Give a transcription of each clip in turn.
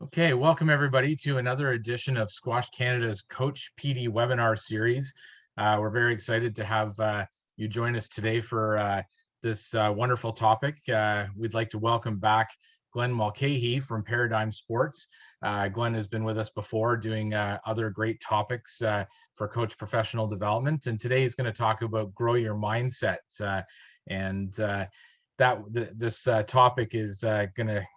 Okay, welcome everybody to another edition of Squash Canada's Coach PD webinar series. We're very excited to have you join us today for this wonderful topic. We'd like to welcome back Glenn Mulcahy from Paradigm Sports. Glenn has been with us before doing other great topics for coach professional development, and today he's going to talk about grow your mindset. And this topic is going to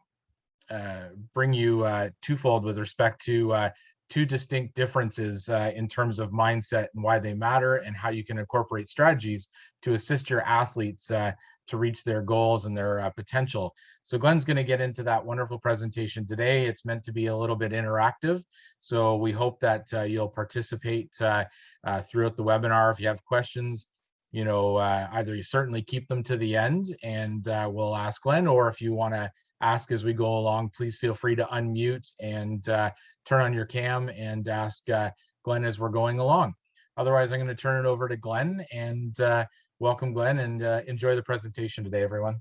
bring you twofold with respect to two distinct differences in terms of mindset and why they matter, and how you can incorporate strategies to assist your athletes to reach their goals and their potential. So Glenn's going to get into that wonderful presentation today. It's meant to be a little bit interactive, so we hope that you'll participate throughout the webinar. If you have questions, either you certainly keep them to the end and we'll ask Glenn, or if you want to ask as we go along, please feel free to unmute and turn on your cam and ask Glenn as we're going along. Otherwise, I'm going to turn it over to Glenn, and welcome Glenn, and enjoy the presentation today, everyone.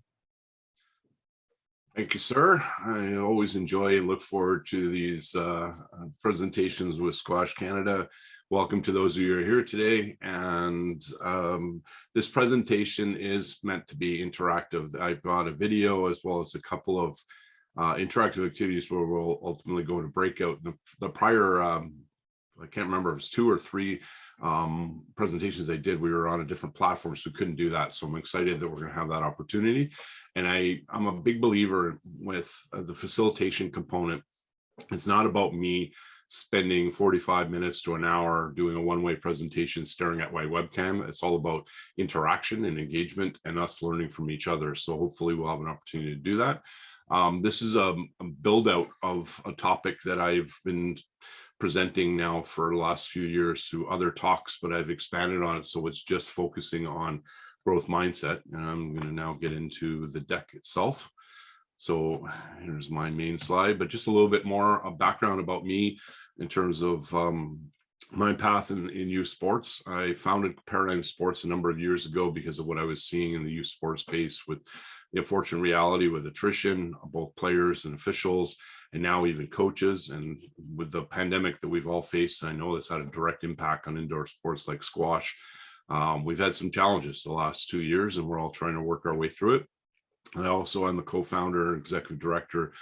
Thank you, sir. I always enjoy and look forward to these presentations with Squash Canada. Welcome to those of you who are here today. And this presentation is meant to be interactive. I've got a video as well as a couple of interactive activities where we'll ultimately go to breakout. The prior, I can't remember if it's 2 or 3 presentations I did, we were on a different platform, so we couldn't do that. So I'm excited that we're going to have that opportunity. And I'm a big believer with the facilitation component. It's not about me spending 45 minutes to an hour doing a one-way presentation staring at my webcam. It's all about interaction and engagement and us learning from each other. So hopefully we'll have an opportunity to do that. This is a build out of a topic that I've been presenting now for the last few years through other talks, but I've expanded on it. So it's just focusing on growth mindset. And I'm going to now get into the deck itself. So here's my main slide, but just a little bit more of background about me in terms of my path in youth sports. I founded Paradigm Sports a number of years ago because of what I was seeing in the youth sports space with the unfortunate reality with attrition of both players and officials, and now even coaches. And with the pandemic that we've all faced, I know it's had a direct impact on indoor sports like squash. We've had some challenges the last 2 years, and we're all trying to work our way through it. I also am the co-founder, executive director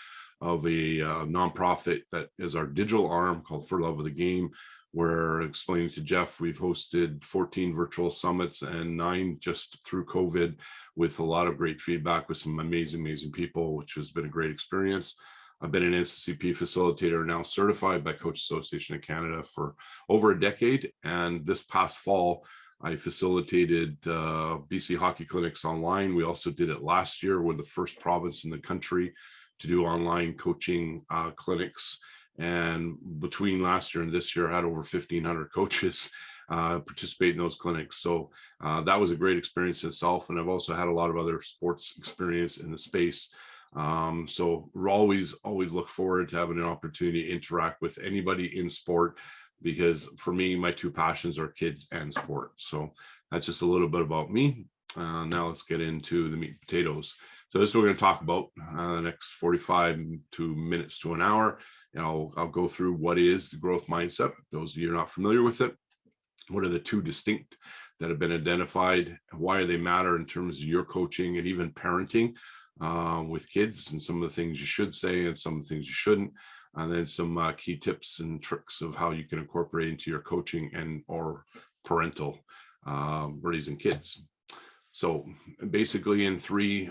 of a nonprofit that is our digital arm called For Love of the Game. We're explaining to Jeff, we've hosted 14 virtual summits and 9 just through COVID, with a lot of great feedback with some amazing people, which has been a great experience. I've been an NCCP facilitator, now certified by Coach Association of Canada for over a decade. And this past fall, I facilitated BC Hockey Clinics online. We also did it last year. We're the first province in the country to do online coaching clinics. And between last year and this year, I had over 1,500 coaches participate in those clinics. So that was a great experience itself. And I've also had a lot of other sports experience in the space. So we're always look forward to having an opportunity to interact with anybody in sport, because for me, my 2 passions are kids and sport. So that's just a little bit about me. Now let's get into the meat and potatoes. So this is what we're going to talk about the next 45 minutes to an hour. And I'll go through what is the growth mindset. Those of you who are not familiar with it, what are the 2 distinct that have been identified? Why do they matter in terms of your coaching and even parenting with kids, and some of the things you should say and some of the things you shouldn't. And then some key tips and tricks of how you can incorporate into your coaching and or parental raising kids. So basically in 3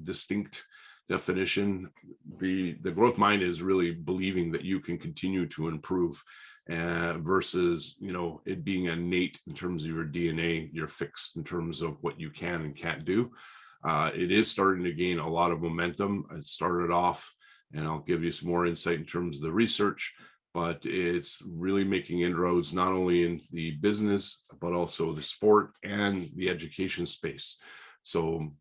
distinct definition, the growth mind is really believing that you can continue to improve versus, it being innate in terms of your DNA, you're fixed in terms of what you can and can't do. It is starting to gain a lot of momentum. It started off, and I'll give you some more insight in terms of the research, but it's really making inroads not only in the business, but also the sport and the education space. So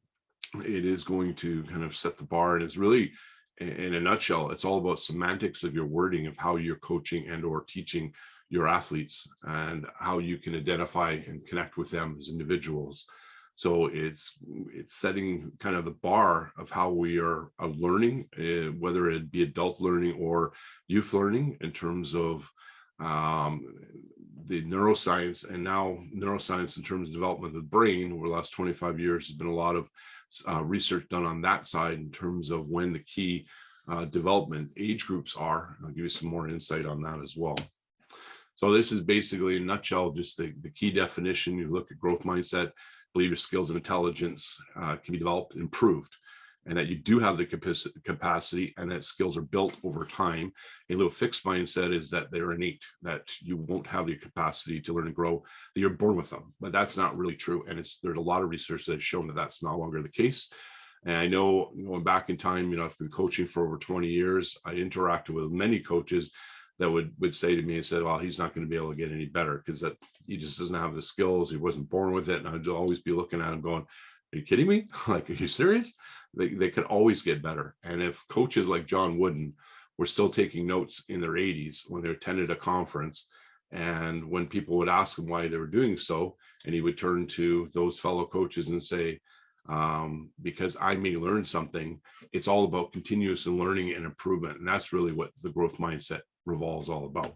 it is going to kind of set the bar, and it's really, in a nutshell, it's all about semantics of your wording of how you're coaching and or teaching your athletes, and how you can identify and connect with them as individuals. So it's setting kind of the bar of how we are learning, whether it be adult learning or youth learning, in terms of the neuroscience, and now neuroscience in terms of development of the brain. Over the last 25 years, there's been a lot of research done on that side in terms of when the key development age groups are. I'll give you some more insight on that as well. So this is basically, in a nutshell, just the key definition. You look at growth mindset, believe your skills and intelligence can be developed, improved, and that you do have the capacity, and that skills are built over time. A little fixed mindset is that they're innate, that you won't have the capacity to learn and grow, that you're born with them. But that's not really true. And there's a lot of research that's shown that that's no longer the case. And I know, going back in time, I've been coaching for over 20 years. I interacted with many coaches that would say to me and said, well, he's not going to be able to get any better because that he just doesn't have the skills. He wasn't born with it. And I'd always be looking at him going, are you kidding me? Like, are you serious? They could always get better. And if coaches like John Wooden were still taking notes in their 80s when they attended a conference, and when people would ask him why they were doing so, and he would turn to those fellow coaches and say, because I may learn something, it's all about continuous learning and improvement. And that's really what the growth mindset revolves all about.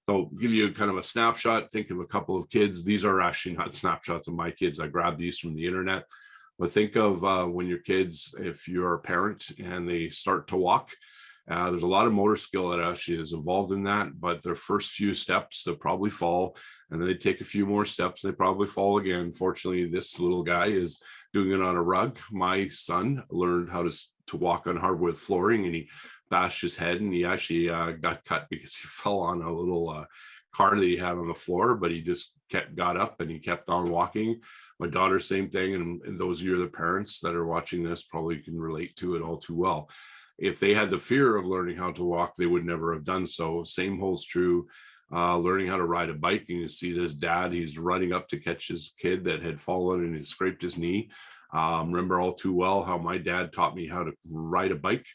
So give you kind of a snapshot. Think of a couple of kids. These are actually not snapshots of my kids. I grabbed these from the internet. But think of when your kids, if you're a parent and they start to walk, there's a lot of motor skill that actually is involved in that. But their first few steps, they'll probably fall. And then they take a few more steps, they probably fall again. Fortunately, this little guy is doing it on a rug. My son learned how to walk on hardwood flooring, and he bashed his head, and he actually got cut because he fell on a little car that he had on the floor, but he just got up and he kept on walking. My daughter, same thing. And those of you, the parents that are watching this, probably can relate to it all too well. If they had the fear of learning how to walk, they would never have done so. Same holds true. Learning how to ride a bike, and you see this dad, he's running up to catch his kid that had fallen and he scraped his knee. Remember all too well how my dad taught me how to ride a bike,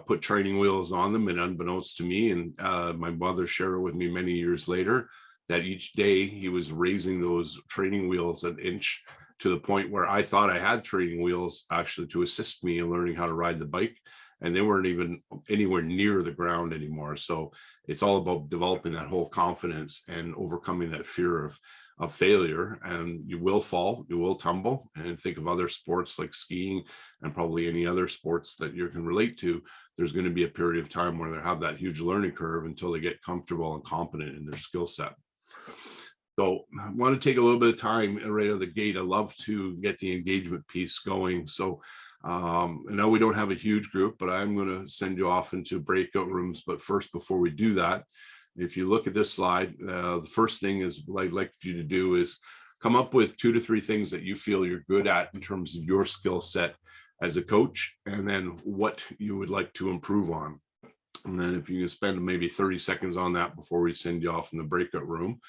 put training wheels on them, and unbeknownst to me, and my mother shared it with me many years later, that each day he was raising those training wheels an inch, to the point where I thought I had training wheels actually to assist me in learning how to ride the bike, and they weren't even anywhere near the ground anymore. So it's all about developing that whole confidence and overcoming that fear of failure. And you will fall, you will tumble. And think of other sports like skiing and probably any other sports that you can relate to. There's going to be a period of time where they have that huge learning curve until they get comfortable and competent in their skill set. So I want to take a little bit of time right out of the gate. I love to get the engagement piece going. So I know we don't have a huge group, but I'm going to send you off into breakout rooms. But first, before we do that, if you look at this slide, the first thing is what I'd like you to do is come up with 2 to 3 things that you feel you're good at in terms of your skill set as a coach, and then what you would like to improve on. And then if you can spend maybe 30 seconds on that before we send you off in the breakout room,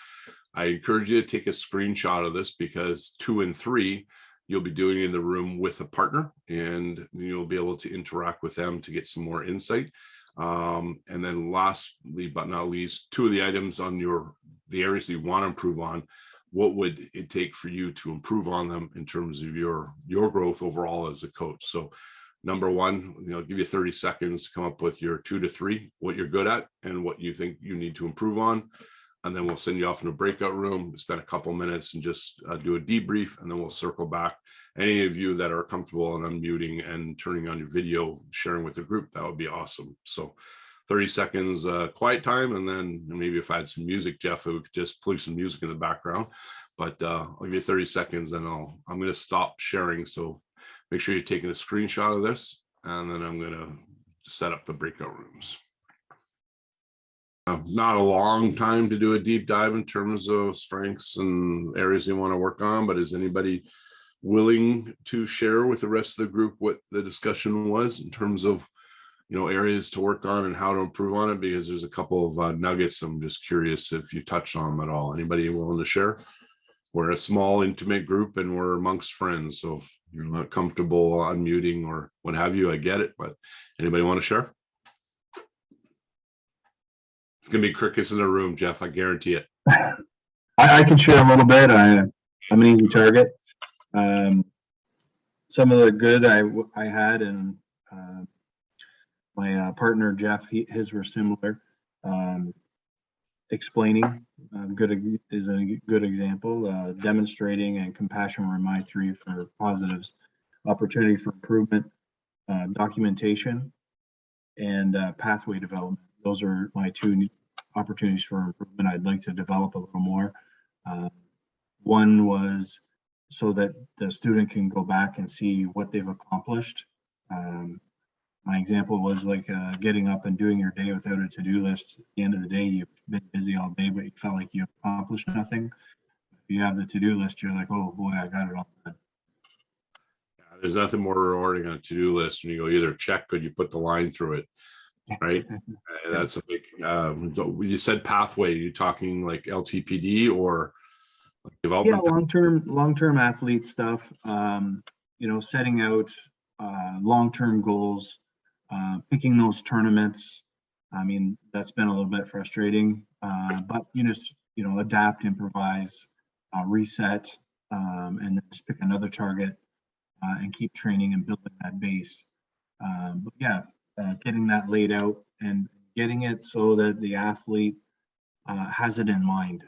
I encourage you to take a screenshot of this, because 2 and 3, you'll be doing it in the room with a partner, and you'll be able to interact with them to get some more insight. And then lastly, but not least, 2 of the items on the areas that you want to improve on, what would it take for you to improve on them in terms of your growth overall as a coach? So number 1, I'll give you 30 seconds to come up with your 2 to 3, what you're good at and what you think you need to improve on. And then we'll send you off in a breakout room, spend a couple minutes and just do a debrief, and then we'll circle back. Any of you that are comfortable in unmuting and turning on your video, sharing with the group, that would be awesome. So 30 seconds quiet time, and then maybe if I had some music, Jeff, we could just play some music in the background. But I'll give you 30 seconds, and I'm going to stop sharing. So make sure you're taking a screenshot of this, and then I'm going to set up the breakout rooms. Not a long time to do a deep dive in terms of strengths and areas you want to work on, but is anybody willing to share with the rest of the group what the discussion was in terms of, areas to work on and how to improve on it? Because there's a couple of nuggets. I'm just curious if you touched on them at all. Anybody willing to share? We're a small, intimate group, and we're amongst friends. So if you're not comfortable unmuting or what have you, I get it. But anybody want to share? It's going to be crickets in the room, Jeff. I guarantee it. I can share a little bit. I'm an easy target. Some of the good I had, and my partner Jeff, his were similar. Explaining is a good example. Demonstrating and compassion were my three for positives. Opportunity for improvement, documentation, and pathway development. Those are my two opportunities for improvement I'd like to develop a little more. One was so that the student can go back and see what they've accomplished. My example was like getting up and doing your day without a to-do list. At the end of the day, you've been busy all day, but you felt like you accomplished nothing. If you have the to-do list, you're like, oh boy, I got it all done. There's nothing more rewarding on a to-do list when you go either check or you put the line through it, right? That's a big, you said pathway, you talking like LTPD or development? Yeah, long-term athlete stuff, setting out long-term goals, picking those tournaments. I mean, that's been a little bit frustrating, but adapt, improvise, reset, and then just pick another target and keep training and building that base. But yeah, getting that laid out and getting it so that the athlete has it in mind.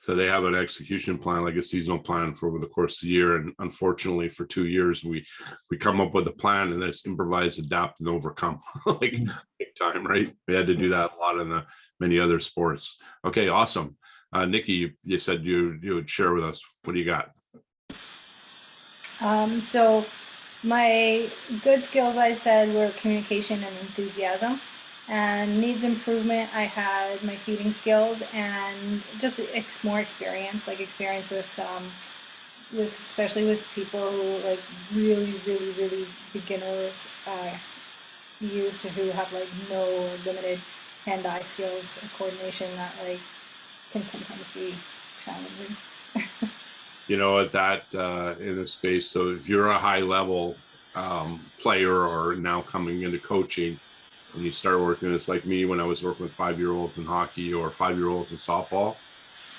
So they have an execution plan, like a seasonal plan for over the course of the year. And unfortunately, for 2 years, we come up with a plan and then it's improvise, adapt, and overcome, like big time, right? We had to do that a lot in the many other sports. Okay, awesome. Nikki, you said you would share with us. What do you got? So my good skills, I said, were communication and enthusiasm. And needs improvement, I had my feeding skills and just more experience, like experience with especially with people who like really beginners, youth who have like no limited hand-eye skills or coordination that like can sometimes be challenging. At that in the space. So if you're a high level player or now coming into coaching, when you start working, it's like me when I was working with 5-year-olds in hockey or 5-year-olds in softball.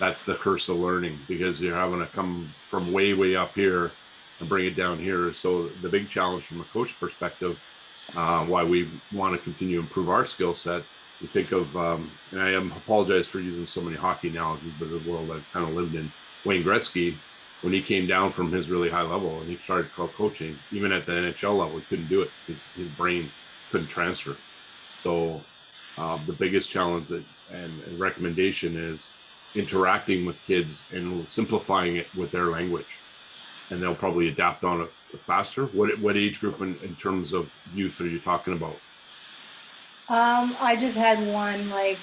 That's the curse of learning, because you're having to come from way up here and bring it down here. So the big challenge from a coach perspective, why we want to continue to improve our skill set, you think of, and I apologize for using so many hockey analogies, but the world I've kind of lived in, Wayne Gretzky, when he came down from his really high level and he started coaching, even at the NHL level, he couldn't do it. His brain couldn't transfer. So the biggest challenge and recommendation is interacting with kids and simplifying it with their language, and they'll probably adapt on it faster. What age group in terms of youth are you talking about? I just had one, like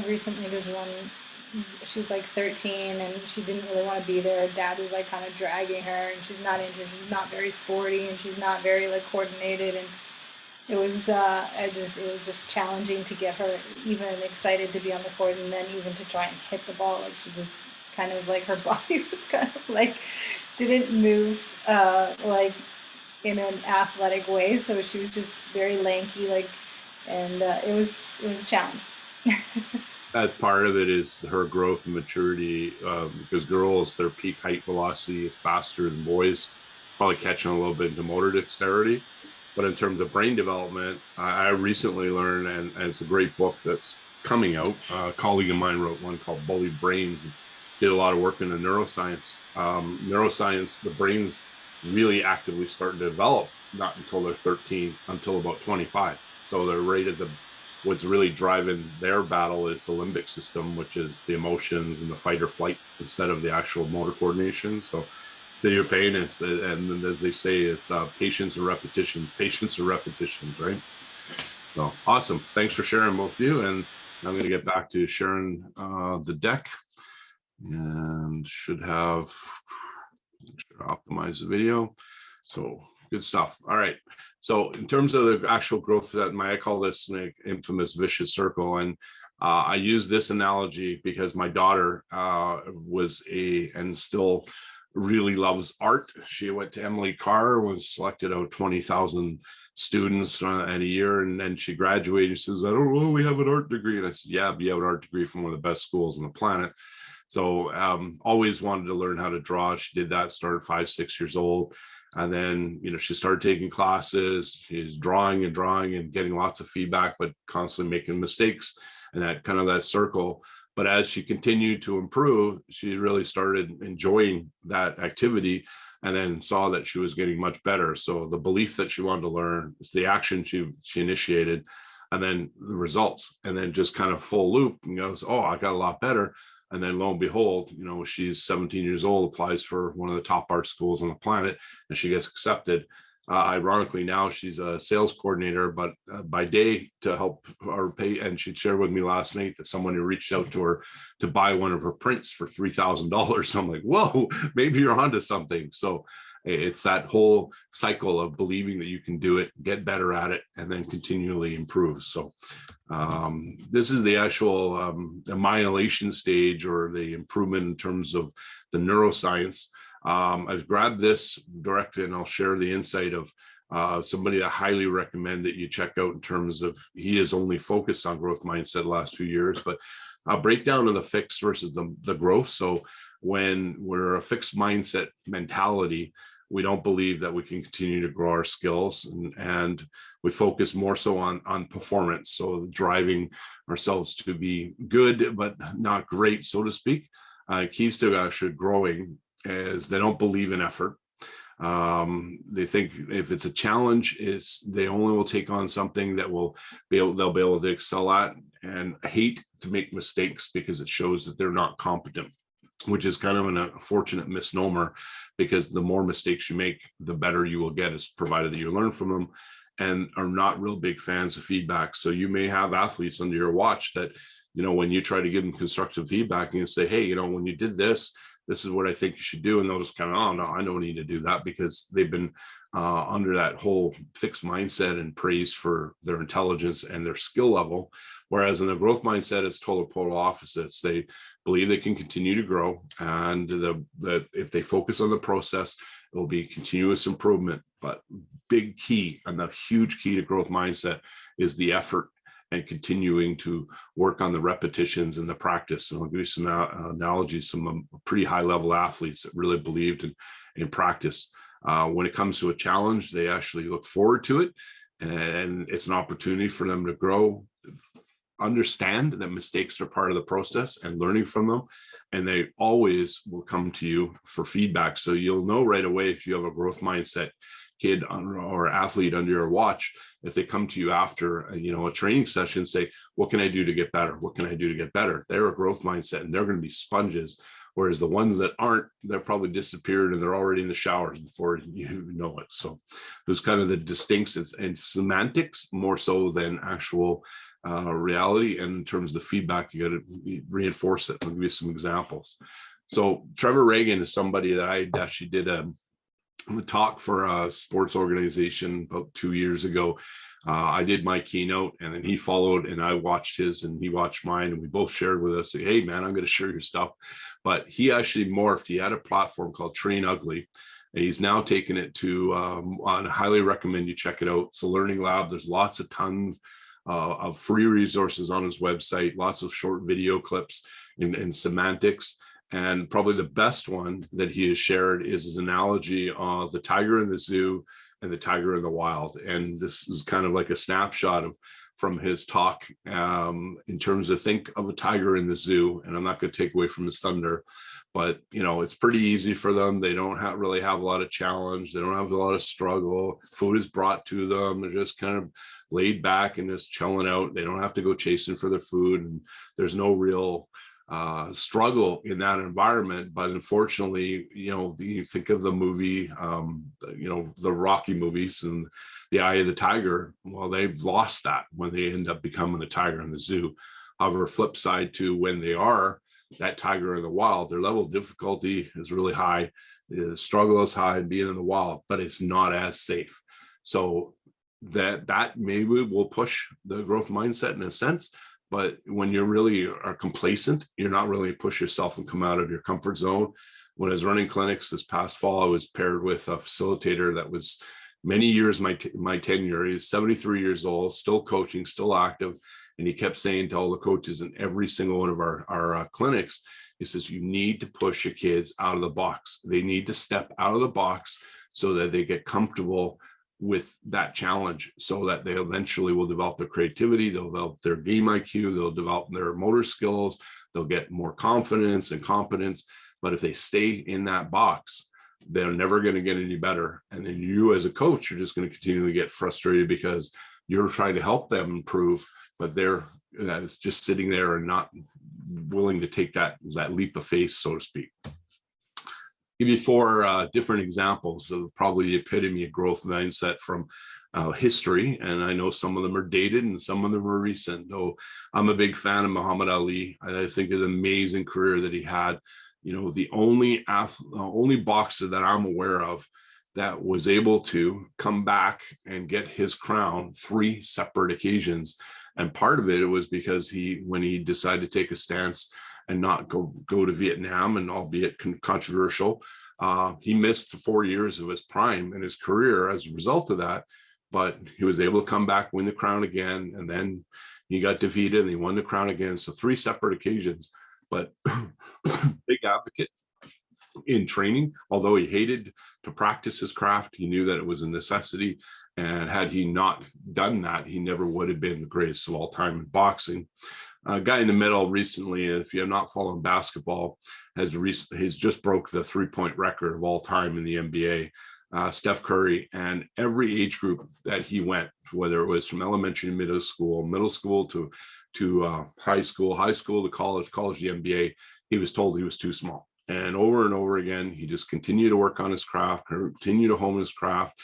recently there's one, she was like 13 and she didn't really want to be there. Her dad was like kind of dragging her, and she's not interested, she's not very sporty, and she's not very like coordinated, and it was just challenging to get her even excited to be on the court, and then even to try and hit the ball. Like she just kind of like her body was kind of like didn't move like in an athletic way, so she was just very lanky, like, and it was a challenge. As part of it is her growth and maturity, because girls, their peak height velocity is faster than boys, probably catching a little bit into motor dexterity. But in terms of brain development, I recently learned, and it's a great book that's coming out. A colleague of mine wrote one called Bullied Brains, and did a lot of work in the neuroscience. Neuroscience, the brains really actively start to develop not until they're 13, until about 25. So they're right at what's really driving their battle is the limbic system, which is the emotions and the fight or flight instead of the actual motor coordination. So your pain is, and as they say, it's patience or repetitions, right? So awesome. Thanks for sharing, both of you. And I'm going to get back to sharing the deck, and should optimize the video. So good stuff. All right. So in terms of the actual growth, I call this an infamous vicious circle. And I use this analogy because my daughter and still really loves art. She went to Emily Carr, was selected out of 20,000 students in a year, and then she graduated. She says, "I don't know, we have an art degree." And I said, "Yeah, but you have an art degree from one of the best schools on the planet." So always wanted to learn how to draw. She did that, started 5, 6 years old. And then, she started taking classes. She's drawing and getting lots of feedback, but constantly making mistakes, and that circle. But as she continued to improve, she really started enjoying that activity, and then saw that she was getting much better. So the belief that she wanted to learn, the action she initiated, and then the results, and then just kind of full loop and goes, oh, I got a lot better. And then lo and behold, she's 17 years old, applies for one of the top art schools on the planet, and she gets accepted. Ironically, now she's a sales coordinator, but by day to help her pay. And she shared with me last night that someone who reached out to her to buy one of her prints for $3,000. I'm like, whoa, maybe you're onto something. So it's that whole cycle of believing that you can do it, get better at it, and then continually improve. So this is the actual myelation stage, or the improvement in terms of the neuroscience. I've grabbed this direct, and I'll share the insight of somebody I highly recommend that you check out in terms of, he is only focused on growth mindset the last few years, but I'll break down to the fixed versus the growth. So when we're a fixed mindset mentality, we don't believe that we can continue to grow our skills, and we focus more so on performance. So driving ourselves to be good, but not great, so to speak. Keys to actually growing is they don't believe in effort. They think if it's a challenge, they only will take on something that they'll be able to excel at, and hate to make mistakes because it shows that they're not competent, which is kind of an unfortunate misnomer, because the more mistakes you make, the better you will get, as provided that you learn from them, and are not real big fans of feedback. So you may have athletes under your watch that, when you try to give them constructive feedback and you say, hey, when you did this is what I think you should do. And they'll just kind of, oh, no, I don't need to do that, because they've been under that whole fixed mindset and praise for their intelligence and their skill level. Whereas in the growth mindset, it's total polar opposites. They believe they can continue to grow, and if they focus on the process, it will be continuous improvement. But big key, and the huge key to growth mindset, is the effort and continuing to work on the repetitions and the practice. And I'll give you some analogies, some pretty high level athletes that really believed in practice. When it comes to a challenge, they actually look forward to it, and it's an opportunity for them to grow, understand that mistakes are part of the process, and learning from them. And they always will come to you for feedback. So you'll know right away if you have a growth mindset kid or athlete under your watch, if they come to you after a training session, say, what can I do to get better? What can I do to get better? They're a growth mindset, and they're going to be sponges. Whereas the ones that aren't, they're probably disappeared, and they're already in the showers before you know it. So there's kind of the distinctions and semantics more so than actual reality. And in terms of the feedback, you got to reinforce it. I'll give you some examples. So Trevor Reagan is somebody that I actually did a talk for a sports organization about 2 years ago. I did my keynote, and then he followed, and I watched his and he watched mine, and we both shared with us, hey man, I'm going to share your stuff. But he actually morphed. He had a platform called Train Ugly, and he's now taken it to, I highly recommend you check it out. It's a learning lab. There's lots of tons of free resources on his website, lots of short video clips and semantics. And probably the best one that he has shared is his analogy of the tiger in the zoo and the tiger in the wild. And this is kind of like a snapshot from his talk in terms of, think of a tiger in the zoo. And I'm not going to take away from his thunder, but it's pretty easy for them. They don't really have a lot of challenge. They don't have a lot of struggle. Food is brought to them. They're just kind of laid back and just chilling out. They don't have to go chasing for their food. And there's no real struggle in that environment. But unfortunately, you think of the movie, the Rocky movies and the Eye of the Tiger. Well, they've lost that when they end up becoming the tiger in the zoo. However, flip side to when they are that tiger in the wild, their level of difficulty is really high. The struggle is high in being in the wild, but it's not as safe. So that maybe will push the growth mindset in a sense. But when you really are complacent, you're not really push yourself and come out of your comfort zone. When I was running clinics this past fall, I was paired with a facilitator that was many years my tenure. He's 73 years old, still coaching, still active. And he kept saying to all the coaches in every single one of our clinics, He says, you need to push your kids out of the box. They need to step out of the box so that they get comfortable with that challenge, so that they eventually will develop their creativity, they'll develop their game IQ, they'll develop their motor skills, they'll get more confidence and competence. But if they stay in that box, they're never going to get any better. And then you as a coach, you're just going to continue to get frustrated because you're trying to help them improve, but they're just sitting there and not willing to take that leap of faith, so to speak. Give you 4 different examples of probably the epitome of growth mindset from history. And I know some of them are dated and some of them are recent. Though I'm a big fan of Muhammad Ali. I think it's an amazing career that he had. You know, the only boxer that I'm aware of that was able to come back and get his crown 3 separate occasions. And part of it was because when he decided to take a stance and not go to Vietnam, and albeit controversial, he missed 4 years of his prime in his career as a result of that. But he was able to come back, win the crown again, and then he got defeated and he won the crown again. So 3 separate occasions. But big advocate in training, although he hated to practice his craft, he knew that it was a necessity. And had he not done that, he never would have been the greatest of all time in boxing. A guy in the middle recently, if you have not followed basketball, has just broke the 3-point record of all time in the NBA. Steph Curry, and every age group that he went, whether it was from elementary to middle school to high school to college to the NBA, he was told he was too small. And over again, he just continued to work on his craft, continue to hone his craft.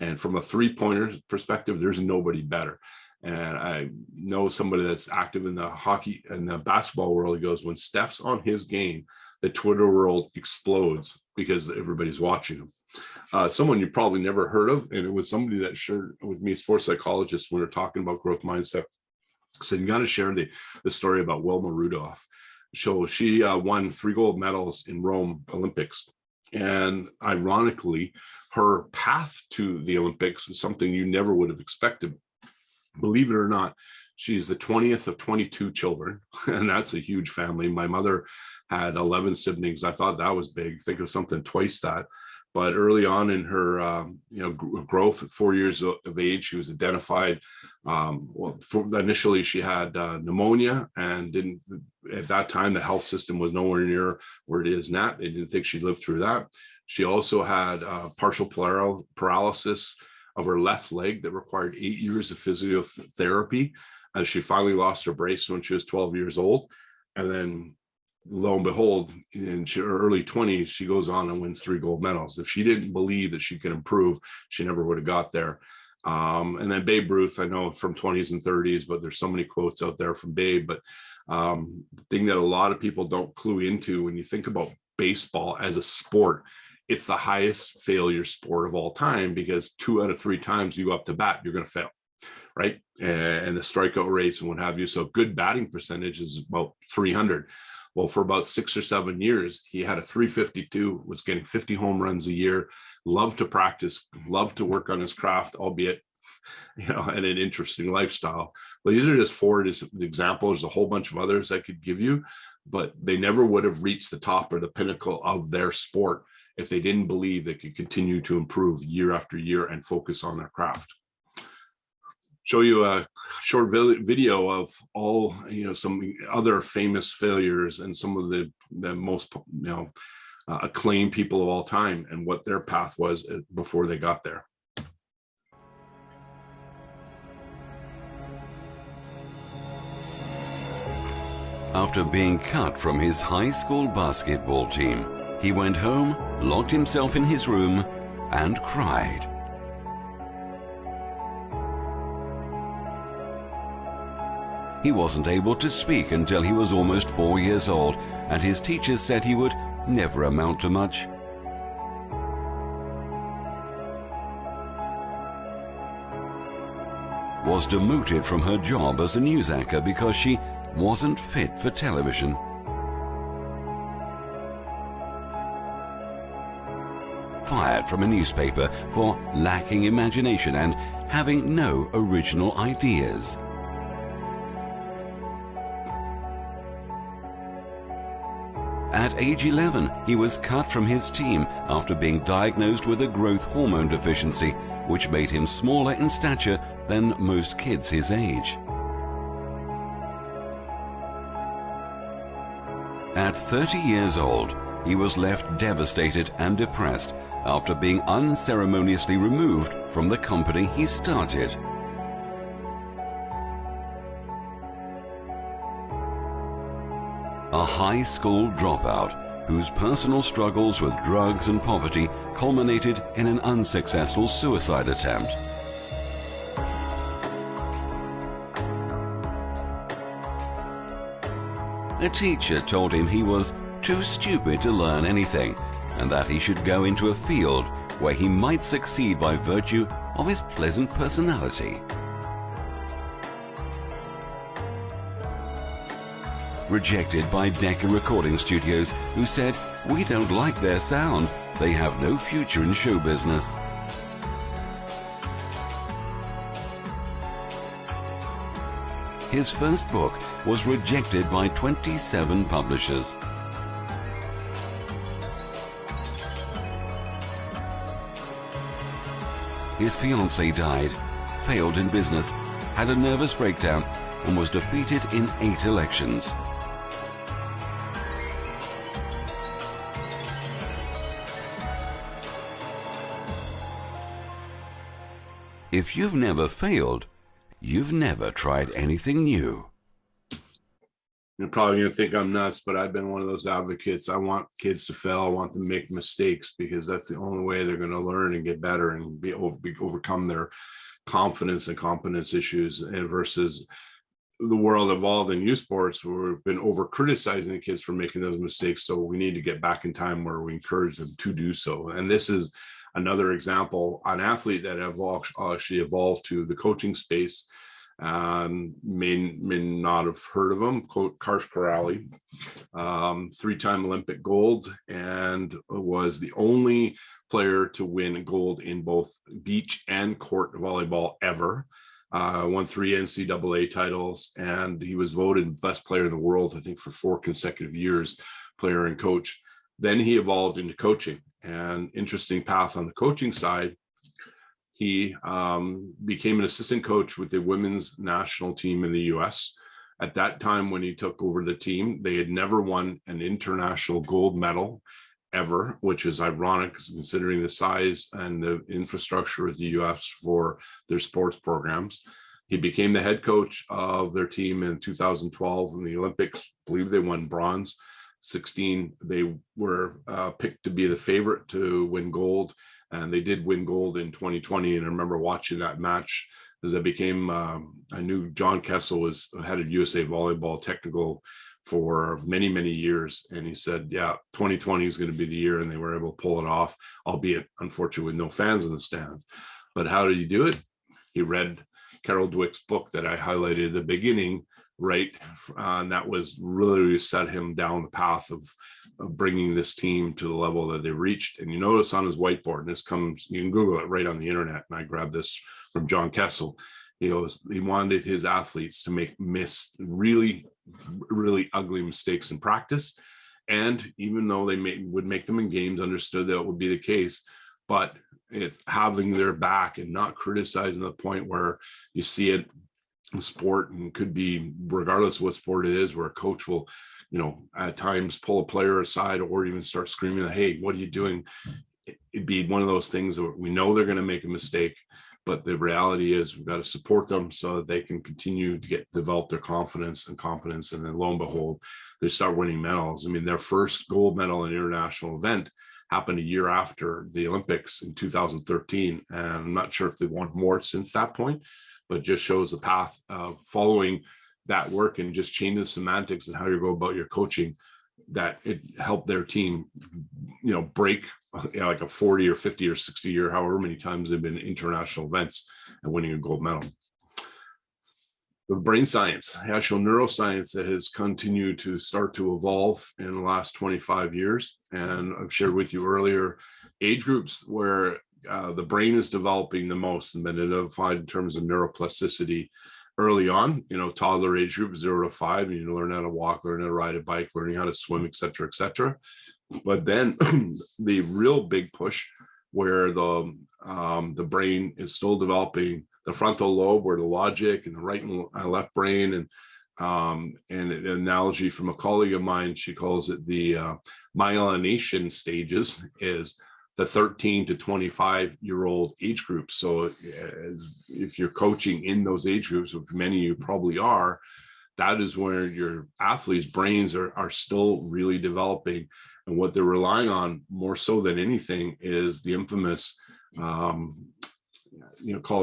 And from a 3-pointer perspective, there's nobody better. And I know somebody that's active in the hockey and the basketball world. He goes, when Steph's on his game, the Twitter world explodes because everybody's watching him. Someone you probably never heard of, and it was somebody that shared with me, sports psychologist, when we were talking about growth mindset, said, you got to share the story about Wilma Rudolph. So she won 3 gold medals in Rome Olympics. And ironically, her path to the Olympics is something you never would have expected. Believe it or not, she's the 20th of 22 children, and that's a huge family. My mother had 11 siblings. I thought that was big. Think of something twice that. But early on in her growth, at 4 years of age, she was identified. Initially, she had pneumonia, and at that time, the health system was nowhere near where it is now. They didn't think she'd live through that. She also had partial paralysis of her left leg that required 8 years of physiotherapy, as she finally lost her brace when she was 12 years old. And then lo and behold, in her early 20s, she goes on and wins 3 gold medals. If she didn't believe that she could improve, she never would have got there. And then Babe Ruth, I know from 20s and 30s, but there's so many quotes out there from Babe. But the thing that a lot of people don't clue into when you think about baseball as a sport, it's the highest failure sport of all time, because 2 out of 3 times you go up to bat, you're going to fail, right? And the strikeout rates and what have you. So good batting percentage is about 300. Well, for about 6 or 7 years, he had a 352, was getting 50 home runs a year, loved to practice, loved to work on his craft, albeit, and an interesting lifestyle. But these are just 4 examples. There's a whole bunch of others I could give you, but they never would have reached the top or the pinnacle of their sport if they didn't believe they could continue to improve year after year and focus on their craft. Show you a short video of all, some other famous failures and some of the most, acclaimed people of all time and what their path was before they got there. After being cut from his high school basketball team, he went home, locked himself in his room, and cried. He wasn't able to speak until he was almost 4 years old, and his teachers said he would never amount to much. Was demoted from her job as a news anchor because she wasn't fit for television. Fired from a newspaper for lacking imagination and having no original ideas. At age 11, he was cut from his team after being diagnosed with a growth hormone deficiency, which made him smaller in stature than most kids his age. At 30 years old, he was left devastated and depressed after being unceremoniously removed from the company he started. A high school dropout whose personal struggles with drugs and poverty culminated in an unsuccessful suicide attempt. A teacher told him he was too stupid to learn anything and that he should go into a field where he might succeed by virtue of his pleasant personality. Rejected by Decca Recording Studios, who said, "We don't like their sound. They have no future in show business." His first book was rejected by 27 publishers. His fiancée died, failed in business, had a nervous breakdown, and was defeated in 8 elections. If you've never failed, you've never tried anything new. You're probably going to think I'm nuts, but I've been one of those advocates. I want kids to fail. I want them to make mistakes because that's the only way they're going to learn and get better and overcome their confidence and competence issues, and versus the world evolved in youth sports where we've been over criticizing the kids for making those mistakes. So we need to get back in time where we encourage them to do so. And this is another example, an athlete that have actually evolved to the coaching space. May not have heard of him. Karsh Kiraly, 3-time Olympic gold, and was the only player to win gold in both beach and court volleyball ever. Won 3 NCAA titles, and he was voted best player in the world, I think, for 4 consecutive years, player and coach. Then he evolved into coaching, and interesting path on the coaching side. He became an assistant coach with the women's national team in the US. At that time, when he took over the team, they had never won an international gold medal ever, which is ironic considering the size and the infrastructure of the US for their sports programs. He became the head coach of their team in 2012 in the Olympics. I believe they won bronze. 16, they were picked to be the favorite to win gold. And they did win gold in 2020. And I remember watching that match as I became, I knew John Kessel was head of USA Volleyball Technical for many, many years. And he said, yeah, 2020 is going to be the year. And they were able to pull it off, albeit unfortunately with no fans in the stands. But how did he do it? He read Carol Dweck's book that I highlighted at the beginning, right? And that was really set him down the path of bringing this team to the level that they reached. And you notice on his whiteboard, and this comes, you can Google it right on the internet. And I grabbed this from John Kessel. He goes, he wanted his athletes to miss really, really ugly mistakes in practice. And even though they would make them in games, understood that would be the case, but it's having their back and not criticizing the point where you see it in sport, and could be regardless of what sport it is, where a coach will, at times pull a player aside or even start screaming, "Hey, what are you doing?" It'd be one of those things that we know they're going to make a mistake, but the reality is we've got to support them so that they can continue to develop their confidence and competence. And then lo and behold, they start winning medals. I mean, their first gold medal in an international event happened a year after the Olympics in 2013. And I'm not sure if they won more since that point, but just shows the path of following that work and just change the semantics and how you go about your coaching, that it helped their team, break like a 40 or 50 or 60 year, however many times they've been in international events and winning a gold medal. The brain science, actual neuroscience that has continued to start to evolve in the last 25 years. And I've shared with you earlier, age groups where the brain is developing the most and been identified in terms of neuroplasticity early on, toddler age group, 0 to 5, and you learn how to walk, learn how to ride a bike, learning how to swim, et cetera, et cetera. But then the real big push where the brain is still developing, the frontal lobe, where the logic and the right and left brain, and an analogy from a colleague of mine, she calls it the myelination stages, is the 13 to 25-year-old age group. So if you're coaching in those age groups, which many of you probably are, that is where your athletes' brains are still really developing. And what they're relying on more so than anything is the infamous, call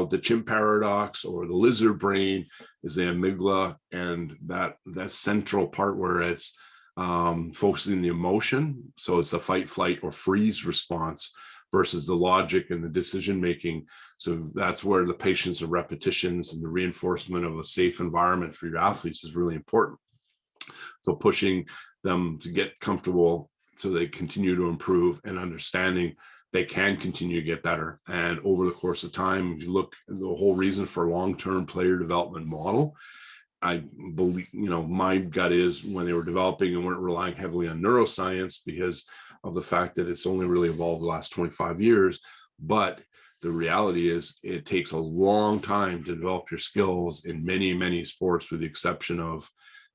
it the chimp paradox, or the lizard brain, is the amygdala, and that central part where it's focusing the emotion. So it's the fight, flight, or freeze response versus the logic and the decision making. So that's where the patience and repetitions and the reinforcement of a safe environment for your athletes is really important. So pushing them to get comfortable so they continue to improve, and understanding they can continue to get better. And over the course of time, if you look at the whole reason for long-term player development model, I believe, my gut is when they were developing and weren't relying heavily on neuroscience because of the fact that it's only really evolved the last 25 years. But the reality is it takes a long time to develop your skills in many, many sports, with the exception of,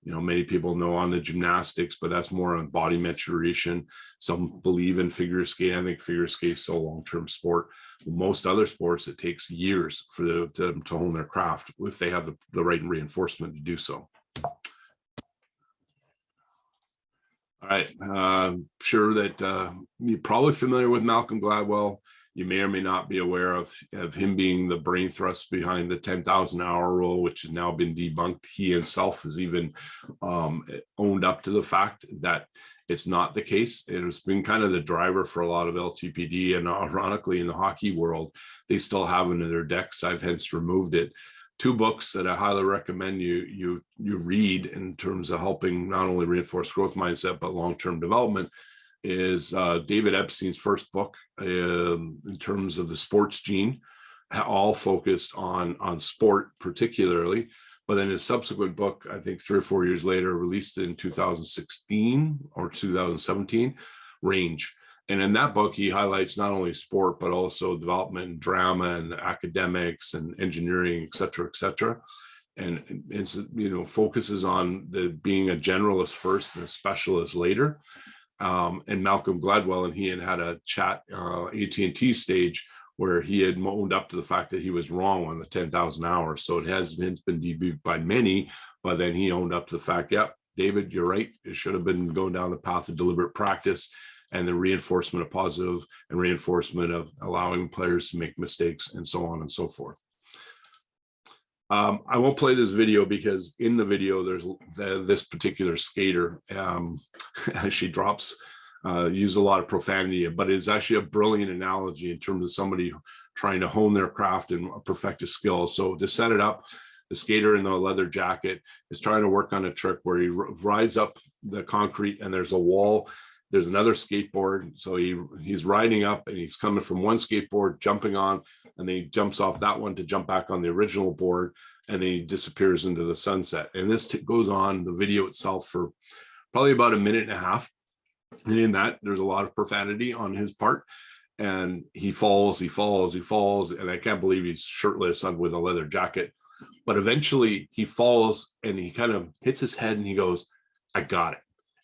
many people know on the gymnastics, but that's more on body maturation. Some believe in figure skating. I think figure skate is so long-term sport. Most other sports, it takes years for them to hone their craft if they have the right reinforcement to do so. All right, I'm sure that you're probably familiar with Malcolm Gladwell. You may or may not be aware of him being the brain thrust behind the 10,000 hour rule, which has now been debunked. He himself has even owned up to the fact that it's not the case. It has been kind of the driver for a lot of LTPD, and ironically, in the hockey world, they still have it in their decks. I've hence removed it. 2 books that I highly recommend you read in terms of helping not only reinforce growth mindset, but long-term development, is David Epstein's first book in terms of the sports gene, all focused on sport particularly. But then his subsequent book, I think 3 or 4 years later, released in 2016 or 2017, Range. And in that book, he highlights not only sport, but also development and drama and academics and engineering, et cetera, and it's, focuses on the being a generalist first and a specialist later. And Malcolm Gladwell and he had a chat AT&T stage where he had owned up to the fact that he was wrong on the 10,000 hours. So it has been debunked by many, but then he owned up to the fact, yeah, David, you're right. It should have been going down the path of deliberate practice and the reinforcement of positive and reinforcement of allowing players to make mistakes, and so on and so forth. I won't play this video because in the video, there's this particular skater. She drops, use a lot of profanity, but it's actually a brilliant analogy in terms of somebody trying to hone their craft and perfect a skill. So to set it up, the skater in the leather jacket is trying to work on a trick where he rides up the concrete and there's a wall. There's another skateboard. So he's riding up and he's coming from one skateboard, jumping on, and then he jumps off that one to jump back on the original board, and then he disappears into the sunset. And this goes on, the video itself, for probably about 1.5 minutes. And in that, there's a lot of profanity on his part. And he falls, and I can't believe he's shirtless with a leather jacket. But eventually he falls and he kind of hits his head and he goes, I got it.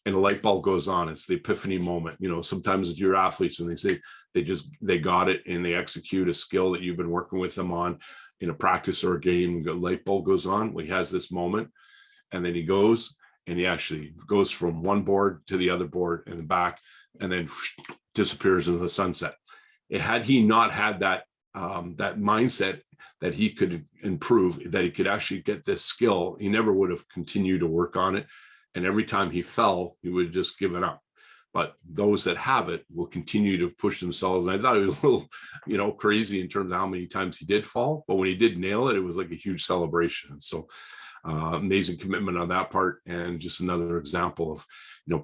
And the light bulb goes on. It's the epiphany moment. Sometimes it's your athletes when they say they got it and they execute a skill that you've been working with them on in a practice or a game, the light bulb goes on. Well, he has this moment, and then he goes and he actually goes from one board to the other board and back, and then disappears into the sunset. Had he not had that mindset that he could improve, that he could actually get this skill, he never would have continued to work on it. And every time he fell, he would have just given up. But those that have it will continue to push themselves. And I thought it was a little, crazy in terms of how many times he did fall. But when he did nail it, it was like a huge celebration. So amazing commitment on that part. And just another example of,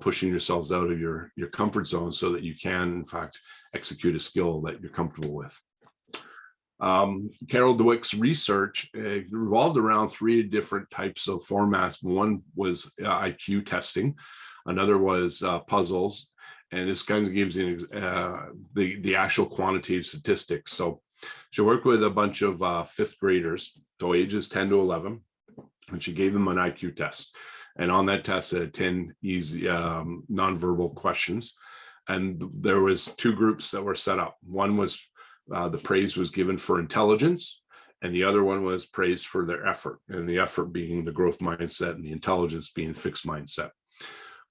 pushing yourselves out of your comfort zone so that you can, in fact, execute a skill that you're comfortable with. Carol Dweck's research revolved around 3 different types of formats. One was IQ testing, another was puzzles, and this kind of gives you the actual quantitative statistics. So she worked with a bunch of 5th graders, so ages 10 to 11, and she gave them an IQ test. And on that test, it had 10 easy nonverbal questions. And there was 2 groups that were set up. One was the praise was given for intelligence, and the other one was praise for their effort, and the effort being the growth mindset and the intelligence being fixed mindset.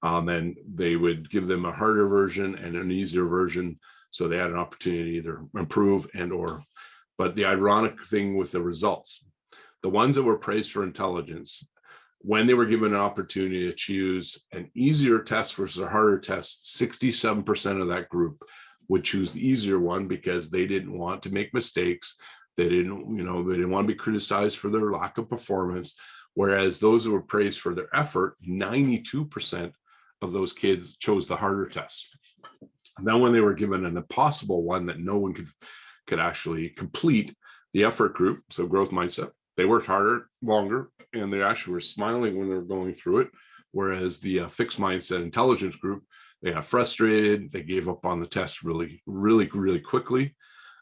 And they would give them a harder version and an easier version, so they had an opportunity to either improve but the ironic thing with the results, the ones that were praised for intelligence, when they were given an opportunity to choose an easier test versus a harder test, 67% of that group would choose the easier one because they didn't want to make mistakes. They didn't want to be criticized for their lack of performance. Whereas those who were praised for their effort, 92% of those kids chose the harder test. And then when they were given an impossible one that no one could actually complete, the effort group, so growth mindset, they worked harder, longer, and they actually were smiling when they were going through it. Whereas the fixed mindset intelligence group, they got frustrated, they gave up on the test really, really, really quickly.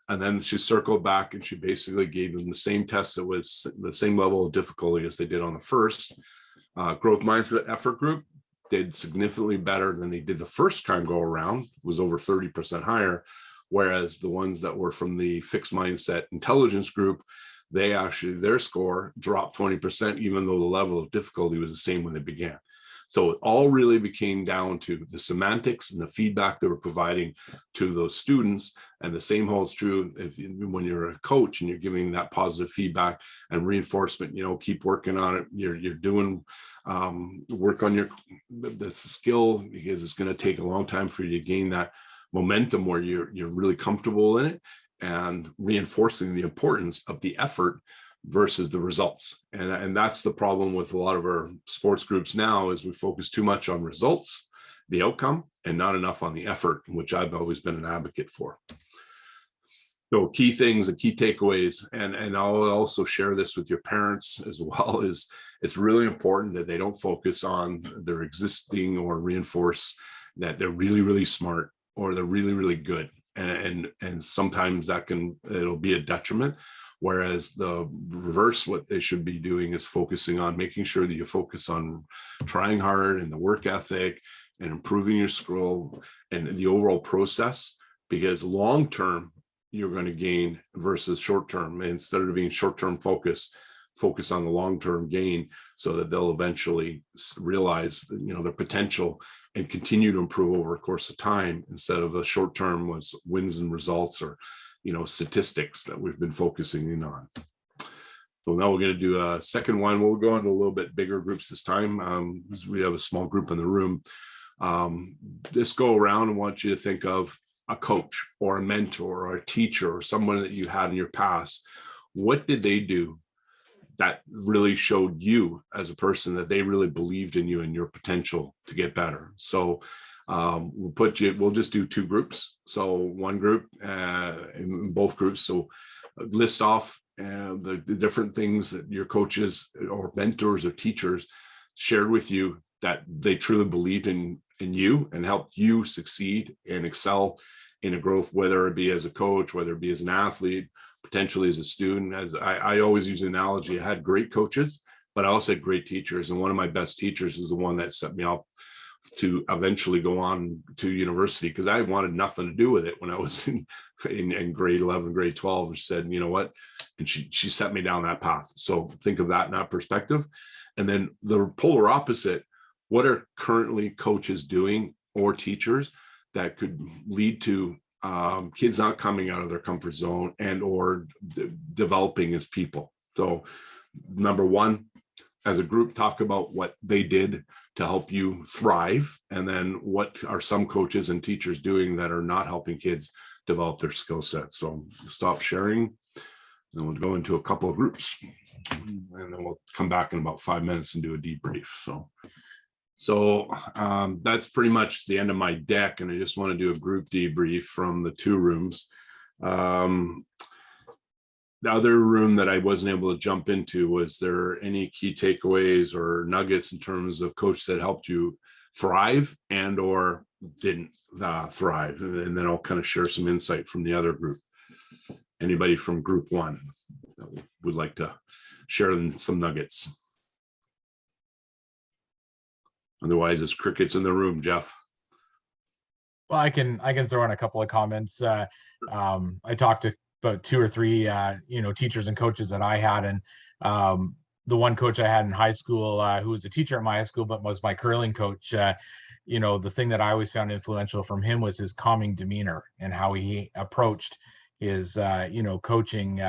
And then she circled back and she basically gave them the same test that was the same level of difficulty as they did on the first. Growth mindset effort group did significantly better than they did the first time go around, was over 30% higher. Whereas the ones that were from the fixed mindset intelligence group, their score dropped 20%, even though the level of difficulty was the same when they began. So it all really became down to the semantics and the feedback they were providing to those students. And the same holds true when you're a coach and you're giving that positive feedback and reinforcement, keep working on it. You're doing work on the skill, because it's going to take a long time for you to gain that momentum where you're really comfortable in it, and reinforcing the importance of the effort versus the results. And that's the problem with a lot of our sports groups now, is we focus too much on results, the outcome, and not enough on the effort, which I've always been an advocate for. So key things and key takeaways, and I'll also share this with your parents as well, is it's really important that they don't focus on their existing or reinforce that they're really, really smart or they're really, really good. And sometimes it'll be a detriment. Whereas the reverse, what they should be doing is focusing on making sure that you focus on trying hard and the work ethic and improving your skill and the overall process, because long-term you're going to gain versus short-term. Instead of being short-term focus on the long-term gain, so that they'll eventually realize their potential and continue to improve over the course of time, instead of the short-term was wins and results or statistics that we've been focusing in on. So now we're going to do a second one. We'll go into a little bit bigger groups this time, because we have a small group in the room. This go around, I want you to think of a coach or a mentor or a teacher or someone that you had in your past. What did they do that really showed you as a person that they really believed in you and your potential to get better? So we'll just do 2 groups. So one group, in both groups. So list off the different things that your coaches or mentors or teachers shared with you that they truly believed in you and helped you succeed and excel in a growth, whether it be as a coach, whether it be as an athlete, potentially as a student. As I always use the analogy, I had great coaches, but I also had great teachers. And one of my best teachers is the one that set me up to eventually go on to university, because I wanted nothing to do with it when I was in grade 11, grade 12. She said, you know what? And she set me down that path. So think of that in that perspective. And then the polar opposite, what are currently coaches doing or teachers that could lead to kids not coming out of their comfort zone and or developing as people? So number one, as a group, talk about what they did to help you thrive. And then what are some coaches and teachers doing that are not helping kids develop their skill set? So stop sharing, and we'll go into a couple of groups, and then we'll come back in about 5 minutes and do a debrief. So that's pretty much the end of my deck. And I just want to do a group debrief from the 2 rooms. the other room that I wasn't able to jump into, was there any key takeaways or nuggets in terms of coach that helped you thrive and or didn't thrive? And then I'll kind of share some insight from the other group. Anybody from group one that would like to share some nuggets? Otherwise, it's crickets in the room, Jeff. Well, I can throw in a couple of comments. I talked to about 2 or 3 teachers and coaches that I had, and the one coach I had in high school, who was a teacher at my high school but was my curling coach, the thing that I always found influential from him was his calming demeanor and how he approached his coaching.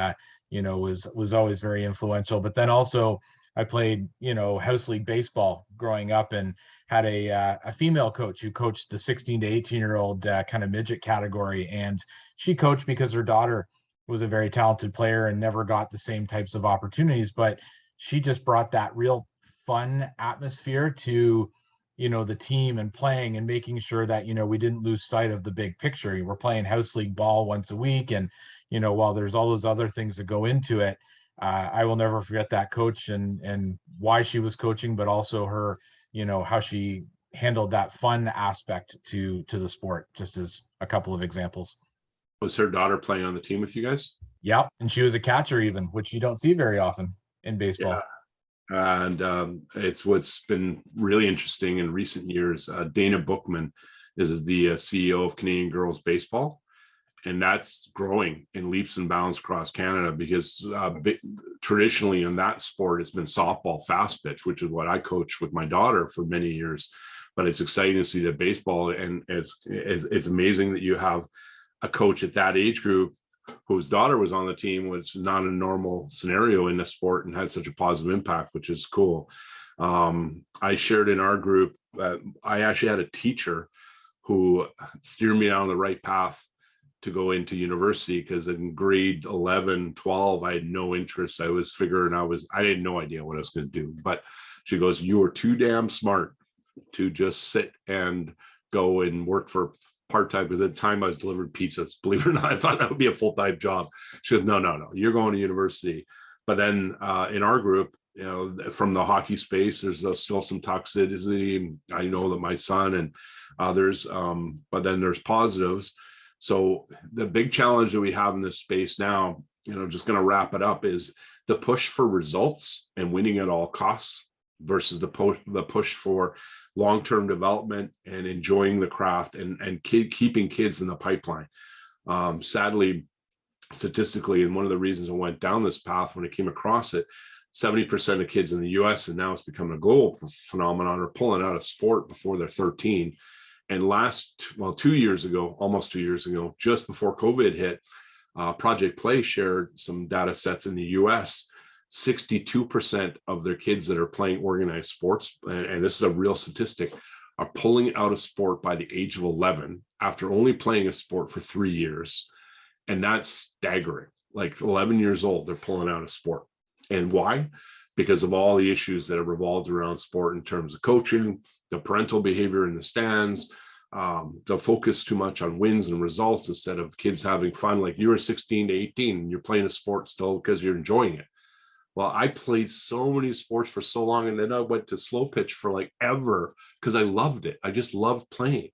Was always very influential. But then also I played house league baseball growing up, and had a female coach who coached the 16 to 18-year-old kind of midget category. And she coached because her daughter was a very talented player and never got the same types of opportunities, but she just brought that real fun atmosphere to, the team and playing and making sure that, we didn't lose sight of the big picture. We're playing house league ball once a week. And, while there's all those other things that go into it, I will never forget that coach and why she was coaching, but also her, how she handled that fun aspect to the sport, just as a couple of examples. Was her daughter playing on the team with you guys? Yep. And she was a catcher even, which you don't see very often in baseball. Yeah. And it's what's been really interesting in recent years. Dana Bookman is the CEO of Canadian Girls Baseball. And that's growing in leaps and bounds across Canada, because traditionally in that sport, it's been softball, fast pitch, which is what I coached with my daughter for many years. But it's exciting to see that baseball, and it's amazing that you have a coach at that age group whose daughter was on the team, which is not a normal scenario in the sport, and had such a positive impact, which is cool. I shared in our group that I actually had a teacher who steered me down the right path to go into university, because in grade 11, 12, I had no interest. I had no idea what I was going to do. But she goes, "You are too damn smart to just sit and go and work for part-time." Because at the time I was delivering pizzas, believe it or not. I thought that would be a full-time job. She goes, no, you're going to university. But then in our group, from the hockey space, there's still some toxicity. I know that my son and others, but then there's positives. So the big challenge that we have in this space now, just going to wrap it up, is the push for results and winning at all costs versus the push for long-term development and enjoying the craft and keeping kids in the pipeline. Sadly, statistically, and one of the reasons I went down this path when I came across it, 70% of kids in the US, and now it's become a global phenomenon, are pulling out of sport before they're 13. And almost 2 years ago, just before COVID hit, Project Play shared some data sets in the US. 62% of their kids that are playing organized sports, and this is a real statistic, are pulling out of sport by the age of 11 after only playing a sport for 3 years. And that's staggering. Like 11 years old, they're pulling out of sport. And why? Because of all the issues that have revolved around sport in terms of coaching, the parental behavior in the stands, the focus too much on wins and results instead of kids having fun. Like you were 16 to 18 and you're playing a sport still because you're enjoying it. Well, I played so many sports for so long, and then I went to slow pitch for like ever because I loved it. I just loved playing.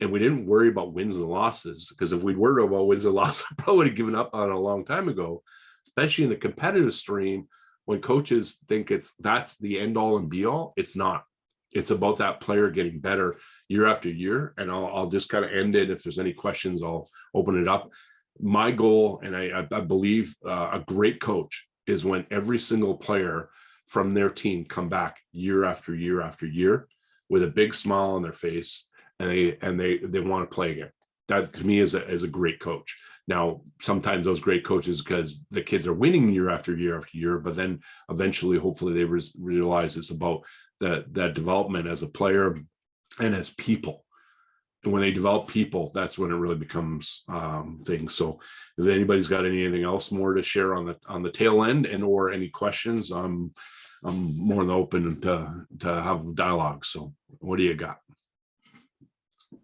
And we didn't worry about wins and losses, because if we'd worried about wins and losses, I probably would have given up on it a long time ago, especially in the competitive stream. When coaches think that's the end all and be all, it's not. It's about that player getting better year after year. And I'll just kind of end it. If there's any questions, I'll open it up. My goal, and I believe a great coach, is when every single player from their team come back year after year after year with a big smile on their face, and they want to play again. That to me is a great coach. Now, sometimes those great coaches, because the kids are winning year after year after year, but then eventually, hopefully, they realize it's about that development as a player and as people. And when they develop people, that's when it really becomes things. So, if anybody's got anything else more to share on the tail end, and or any questions, I'm more than open to have dialogue. So, what do you got?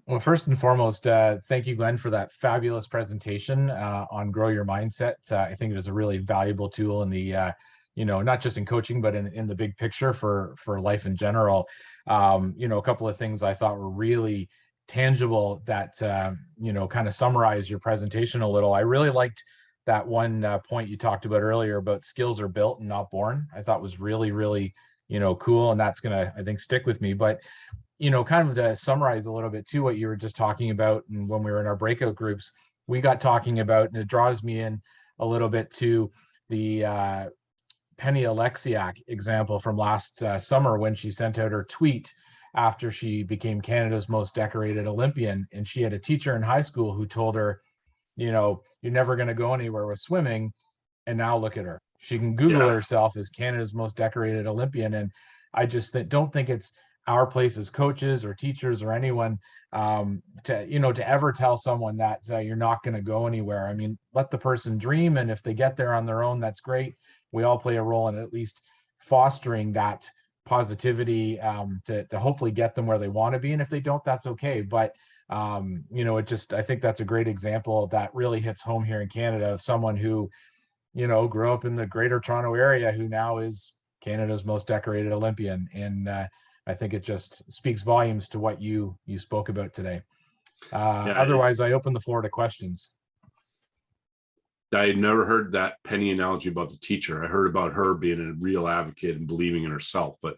Well, first and foremost, thank you, Glenn, for that fabulous presentation on Grow Your Mindset. I think it was a really valuable tool in the, not just in coaching, but in the big picture for life in general. A couple of things I thought were really tangible that, kind of summarize your presentation a little. I really liked that one point you talked about earlier about skills are built and not born. I thought was really, really, cool. And that's going to, I think, stick with me. But kind of to summarize a little bit too, what you were just talking about, and when we were in our breakout groups, we got talking about, and it draws me in a little bit to the Penny Alexiak example from last summer when she sent out her tweet after she became Canada's most decorated Olympian. And she had a teacher in high school who told her, you're never going to go anywhere with swimming. And now look at her. She can Google herself as Canada's most decorated Olympian. And I just don't think it's our place as coaches or teachers or anyone to ever tell someone that you're not going to go anywhere. I mean, let the person dream, and if they get there on their own, that's great. We all play a role in at least fostering that positivity to hopefully get them where they want to be, and if they don't, that's okay. But I think that's a great example that really hits home here in Canada of someone who grew up in the Greater Toronto area who now is Canada's most decorated Olympian. And I think it just speaks volumes to what you spoke about today. Otherwise, I open the floor to questions. I had never heard that Penny analogy about the teacher. I heard about her being a real advocate and believing in herself. But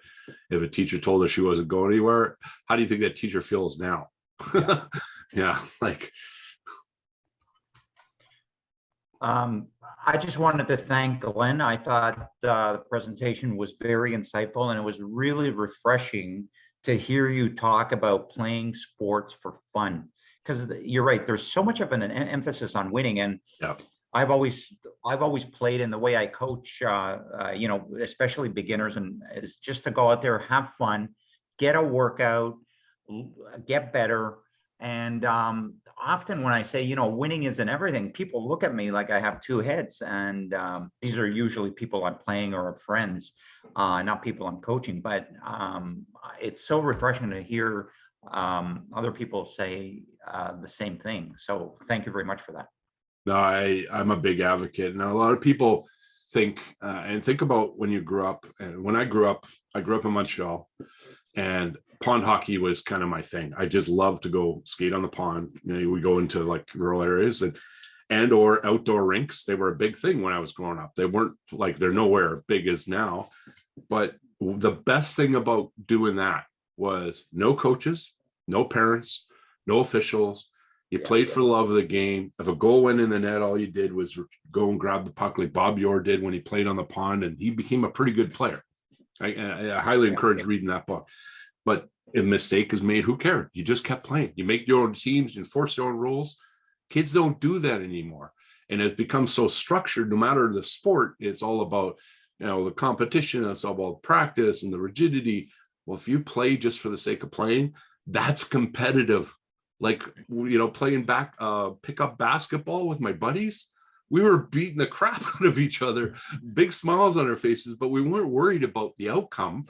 if a teacher told her she wasn't going anywhere, how do you think that teacher feels now? Yeah, like. I just wanted to thank Glenn. I thought the presentation was very insightful, and it was really refreshing to hear you talk about playing sports for fun. Because you're right, there's so much of an emphasis on winning, and I've always played in the way I coach, especially beginners, and is just to go out there, have fun, get a workout, get better. And often when I say, winning isn't everything, people look at me like I have two heads. And these are usually people I'm playing or friends, not people I'm coaching. But it's so refreshing to hear other people say the same thing. So thank you very much for that. No, I'm a big advocate. And a lot of people think about when you grew up. And when I grew up in Montreal, and pond hockey was kind of my thing. I just love to go skate on the pond. We go into like rural areas and or outdoor rinks. They were a big thing when I was growing up. They weren't like, they're nowhere big as now. But the best thing about doing that was no coaches, no parents, no officials. You played for the love of the game. If a goal went in the net, all you did was go and grab the puck like Bob Orr did when he played on the pond, and he became a pretty good player. I highly encourage reading that book. But if a mistake is made, who cared? You just kept playing. You make your own teams, you enforce your own rules. Kids don't do that anymore. And it's become so structured, no matter the sport, it's all about, the competition, it's all about practice and the rigidity. Well, if you play just for the sake of playing, that's competitive. Like, playing pickup basketball with my buddies. We were beating the crap out of each other, big smiles on our faces, but we weren't worried about the outcome.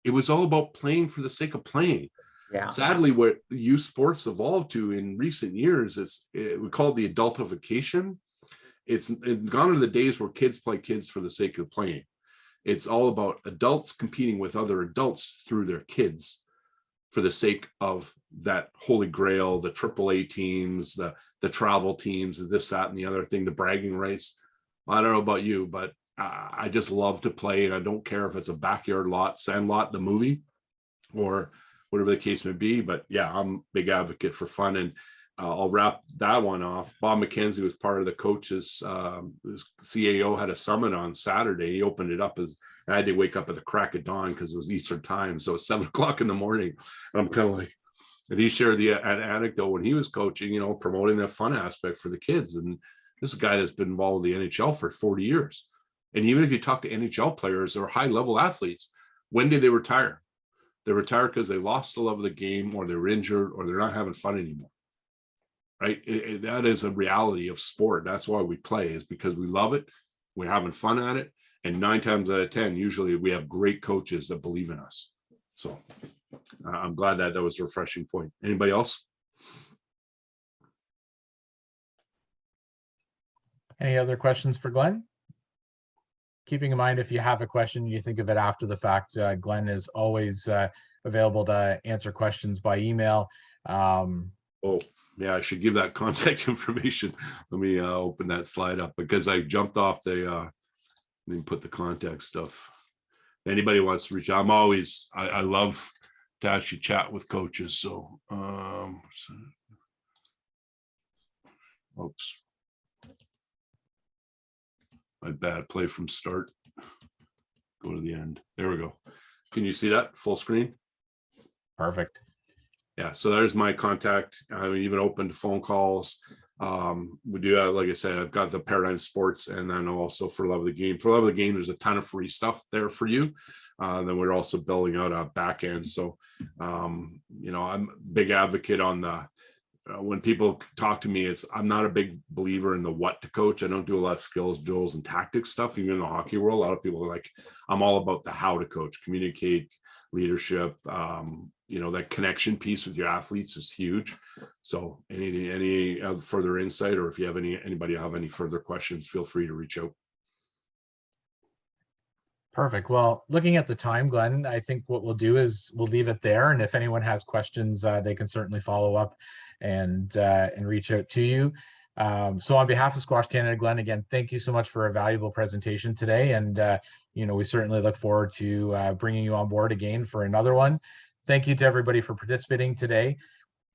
It was all about playing for the sake of playing. Yeah. Sadly, what youth sports evolved to in recent years we call it the adultification. It's gone to the days where kids play kids for the sake of playing. It's all about adults competing with other adults through their kids for the sake of that holy grail, the AAA teams, the travel teams, this, that, and the other thing, the bragging rights. I don't know about you, but I just love to play, and I don't care if it's a backyard lot, Sandlot, the movie, or whatever the case may be. But yeah, I'm a big advocate for fun, and I'll wrap that one off. Bob McKenzie was part of the coaches. CAO had a summit on Saturday. He opened it up I had to wake up at the crack of dawn because it was Eastern time. So it's 7 o'clock in the morning. And I'm kind of like, and he shared an anecdote when he was coaching, promoting that fun aspect for the kids. And this is a guy that's been involved with the NHL for 40 years. And even if you talk to NHL players or high level athletes, when did they retire? They retire because they lost the love of the game, or they were injured, or they're not having fun anymore. Right? That is a reality of sport. That's why we play, is because we love it. We're having fun at it. And 9 times out of 10, usually we have great coaches that believe in us. So I'm glad that was a refreshing point. Anybody else? Any other questions for Glenn? Keeping in mind, if you have a question, you think of it after the fact, Glenn is always available to answer questions by email. Oh, yeah, I should give that contact information. Let me open that slide up because I jumped off the, let me put the contact stuff. Anybody wants to reach out, I love to actually chat with coaches. So, oops. My bad, play from start. Go to the end. There we go. Can you see that full screen? Perfect. Yeah, so there's my contact. I'm even open to phone calls. We do have, like I said, I've got the Paradigm Sports, and then also for Love of the Game. For Love of the Game, there's a ton of free stuff there for you. Then we're also building out a back end. So, you know, I'm a big advocate on the, when people talk to me, I'm not a big believer in the what to coach. I don't do a lot of skills, drills, and tactics stuff. Even in the hockey world, a lot of people are like, I'm all about the how to coach, communicate, leadership. You know, that connection piece with your athletes is huge. So any further insight, or if you have anybody have any further questions, feel free to reach out. Perfect. Well, looking at the time, Glenn, I think what we'll do is we'll leave it there. And if anyone has questions, they can certainly follow up and reach out to you. So on behalf of Squash Canada, Glenn, again, thank you so much for a valuable presentation today. And, you know, we certainly look forward to bringing you on board again for another one. Thank you to everybody for participating today.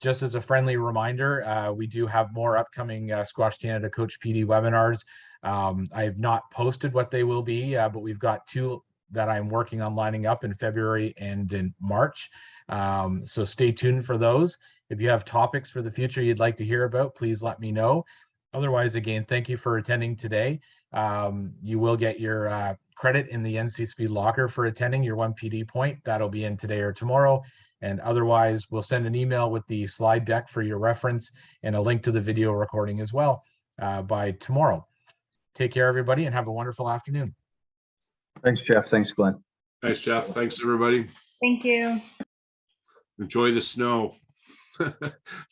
Just as a friendly reminder, we do have more upcoming Squash Canada Coach PD webinars. I have not posted what they will be, but we've got 2 that I'm working on lining up in February and in March. So stay tuned for those. If you have topics for the future you'd like to hear about, please let me know. Otherwise, again, thank you for attending today. You will get your credit in the NC Speed Locker for attending your 1 PD point. That'll be in today or tomorrow. And otherwise, we'll send an email with the slide deck for your reference and a link to the video recording as well by tomorrow. Take care, everybody, and have a wonderful afternoon. Thanks, Jeff. Thanks, Glenn. Thanks, Jeff. Thanks, everybody. Thank you. Enjoy the snow.